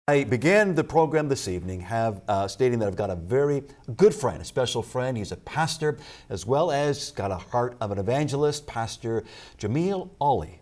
I began the program this evening stating that I've got a very good friend, a special friend. He's a pastor as well as got a heart of an evangelist, Pastor Jameel Ali.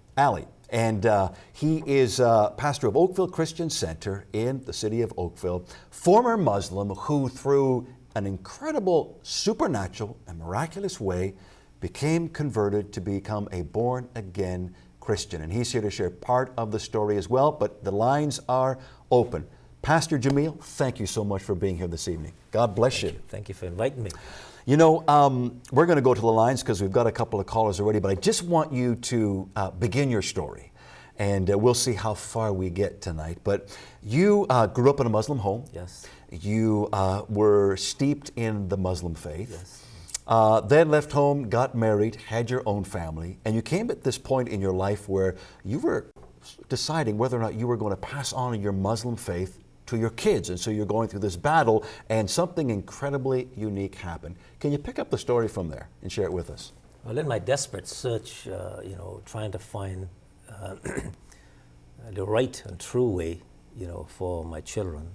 And he is pastor of Oakville Christian Center in the city of Oakville, former Muslim who through an incredible supernatural and miraculous way became converted to become a born-again Christian. And he's here to share part of the story as well, but the lines are open. Pastor Jameel, thank you so much for being here this evening. God bless you. Thank you for inviting me. You know, we're going to go to the lines because we've got a couple of callers already, but I just want you to begin your story, and we'll see how far we get tonight. But you grew up in a Muslim home. Yes. You were steeped in the Muslim faith. Yes. Then left home, got married, had your own family, and you came at this point in your life where you were deciding whether or not you were going to pass on your Muslim faith to your kids. And so you're going through this battle, and something incredibly unique happened. Can you pick up the story from there and share it with us? Well, in my desperate search, trying to find the right and true way, for my children,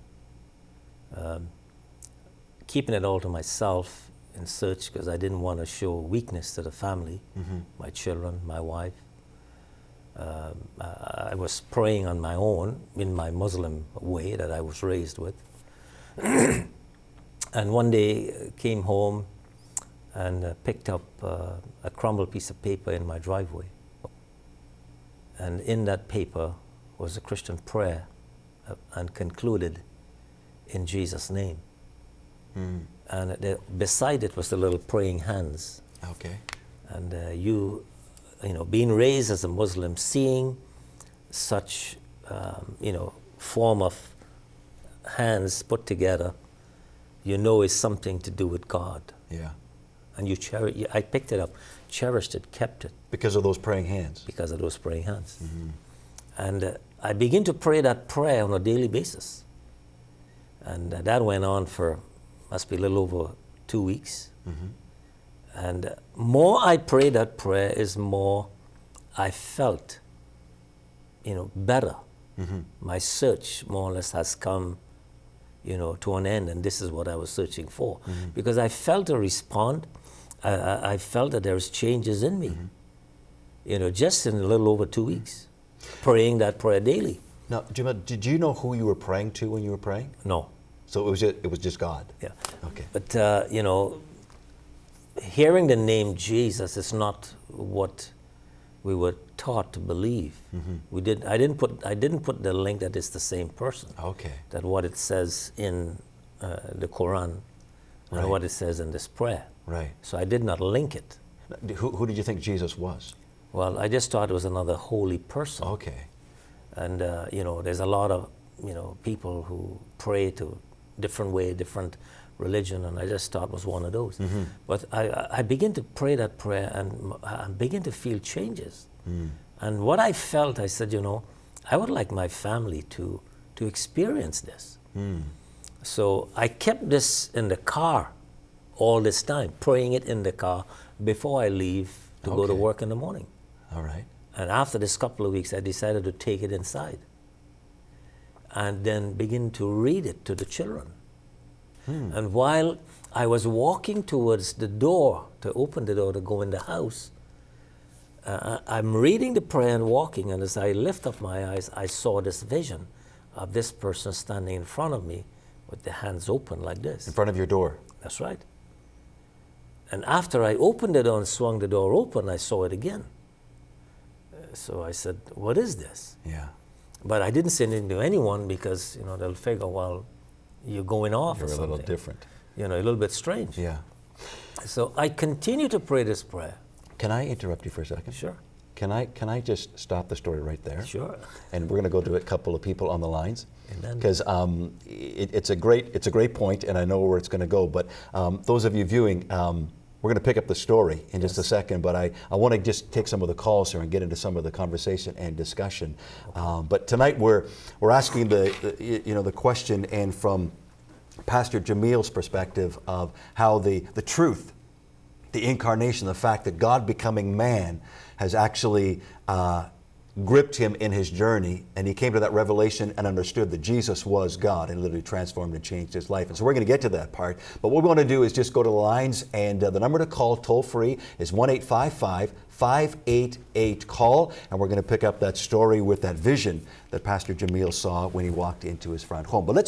keeping it all to myself in search because I didn't want to show weakness to the family, my children, my wife. I was praying on my own in my Muslim way that I was raised with. And one day came home and picked up a crumbled piece of paper in my driveway. And in that paper was a Christian prayer and concluded, "In Jesus' name." And beside it was the little praying hands. Okay. And being raised as a Muslim, seeing such, form of hands put together, is something to do with God. Yeah. And I picked it up, cherished it, kept it. Because of those praying hands. Because of those praying hands. And I began to pray that prayer on a daily basis. And that went on for, must be a little over 2 weeks. And more I prayed that prayer is more I felt, better. My search more or less has come, to an end, and this is what I was searching for. Because I felt a response. I felt that there's changes in me, just in a little over 2 weeks, praying that prayer daily. Now, Jameel, did you know who you were praying to when you were praying? No. So it was just God? Yeah. Okay. But, hearing the name Jesus is not what we were taught to believe. I didn't put the link that it's the same person. Okay. That what it says in the Quran and what it says in this prayer. Right. So I did not link it. Who did you think Jesus was? Well, I just thought it was another holy person. Okay. And there's a lot of people who pray to different way, different religion, and I just thought it was one of those. But I began to pray that prayer, and I began to feel changes. And what I felt, I said, I would like my family to experience this. So I kept this in the car all this time, praying it in the car before I leave to go to work in the morning. All right. And after this couple of weeks, I decided to take it inside and then begin to read it to the children. And while I was walking towards the door, to open the door to go in the house, I'm reading the prayer and walking, and as I lift up my eyes, I saw this vision of this person standing in front of me with the hands open like this. In front of your door? That's right. And after I opened it and swung the door open, I saw it again. So I said, "What is this?" Yeah. But I didn't say anything to anyone because, they'll figure, well, you're going off You're or something. a little different. A little bit strange. Yeah. So I continue to pray this prayer. Can I interrupt you for a second? Sure. Can I just stop the story right there? Sure. And we're going to go to a couple of people on the lines. Amen. Because it's a great point, and I know where it's going to go. But those of you viewing, we're going to pick up the story in just a second. But I want to just take some of the calls here and get into some of the conversation and discussion. Okay. But tonight we're asking the question, and from Pastor Jameel's perspective of how the truth, the incarnation, the fact that God becoming man has actually gripped him in his journey, and he came to that revelation and understood that Jesus was God, and literally transformed and changed his life. And so we're going to get to that part. But what we want to do is just go to the lines, and the number to call toll free is 1-855-588-CALL, and we're going to pick up that story with that vision that Pastor Jameel saw when he walked into his front home. But let's